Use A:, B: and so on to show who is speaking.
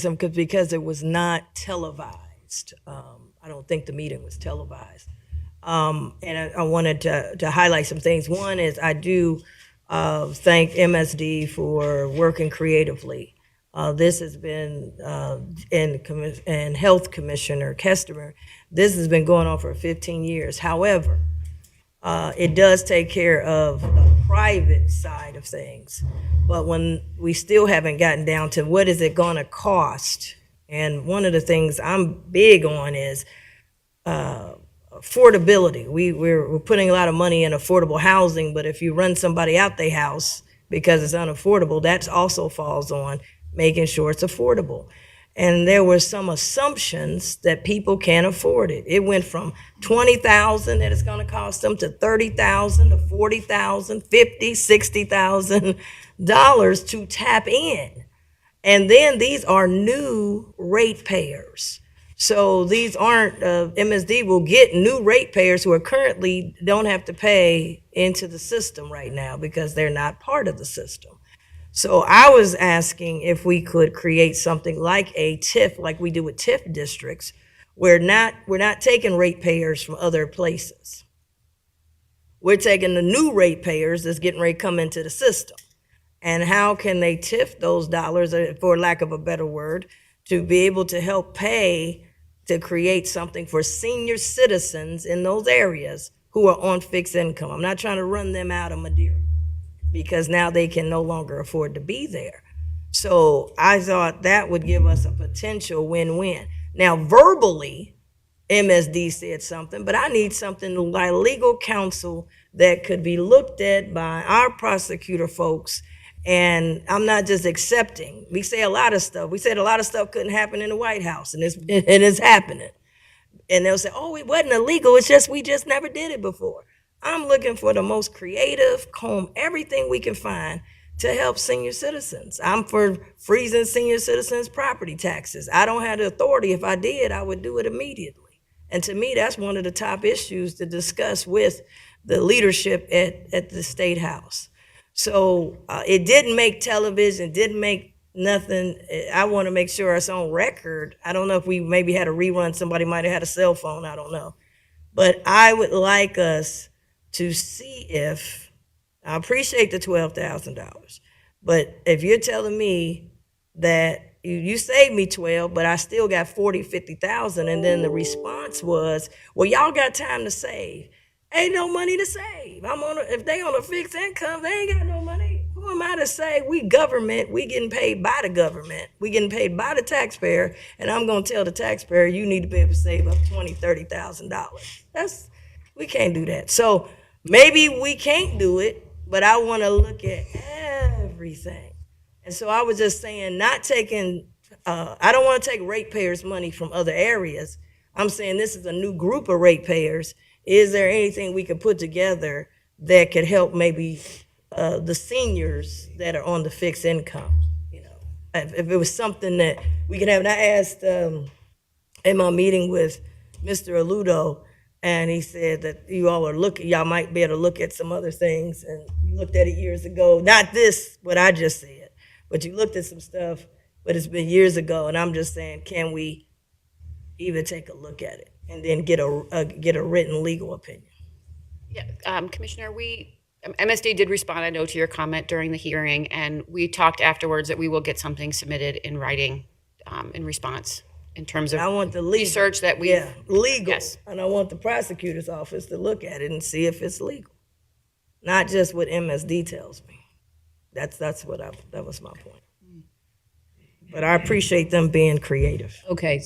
A: because it was not televised. I don't think the meeting was televised. And I wanted to highlight some things. One is I do thank MSD for working creatively. This has been, and Health Commissioner Kester, this has been going on for 15 years. However, it does take care of the private side of things. But when we still haven't gotten down to what is it going to cost, and one of the things I'm big on is affordability. We're putting a lot of money in affordable housing, but if you run somebody out their house because it's unaffordable, that also falls on making sure it's affordable. And there were some assumptions that people can't afford it. It went from $20,000 that it's going to cost them to $30,000 to $40,000, $50,000, $60,000 to tap in. And then these are new ratepayers. So these aren't, MSD will get new ratepayers who are currently don't have to pay into the system right now because they're not part of the system. So I was asking if we could create something like a TIF, like we do with TIF districts, where we're not taking ratepayers from other places. We're taking the new ratepayers that's getting ready to come into the system. And how can they TIF those dollars, for lack of a better word, to be able to help pay to create something for senior citizens in those areas who are on fixed income? I'm not trying to run them out of Madeira, because now they can no longer afford to be there. So I thought that would give us a potential win-win. Now, verbally, MSD said something, but I need something like legal counsel that could be looked at by our prosecutor folks. And I'm not just accepting. We say a lot of stuff. We said a lot of stuff couldn't happen in the White House, and it's happening. And they'll say, oh, it wasn't illegal. It's just we just never did it before. I'm looking for the most creative, comb everything we can find to help senior citizens. I'm for freezing senior citizens' property taxes. I don't have the authority. If I did, I would do it immediately. And to me, that's one of the top issues to discuss with the leadership at the State House. So it didn't make television, didn't make nothing. I want to make sure it's on record. I don't know if we maybe had a rerun. Somebody might have had a cell phone. I don't know. But I would like us to see if, I appreciate the $12,000, but if you're telling me that you saved me 12, but I still got 40, 50,000, and then the response was, well, y'all got time to save. Ain't no money to save. If they on a fixed income, they ain't got no money. Who am I to say? We government, we getting paid by the government. We getting paid by the taxpayer, and I'm gonna tell the taxpayer, you need to be able to save up $20,000, $30,000. We can't do that. So maybe we can't do it, but I wanna look at everything. And so I was just saying, not taking, I don't wanna take ratepayers' money from other areas. I'm saying this is a new group of ratepayers. Is there anything we could put together that could help maybe the seniors that are on the fixed income? You know, if it was something that we could have. And I asked in my meeting with Mr. Aludo, and he said that y'all might be able to look at some other things, and you looked at it years ago. Not this, what I just said, but you looked at some stuff, but it's been years ago, and I'm just saying, can we even take a look at it and then get a written legal opinion?
B: Yeah, Commissioner, MSD did respond, I know, to your comment during the hearing, and we talked afterwards that we will get something submitted in writing in response in terms of
A: I want the
B: research that we
A: legal,
B: yes.
A: And I want the prosecutor's office to look at it and see if it's legal, not just what MSD tells me. That was my point. But I appreciate them being creative.
B: Okay.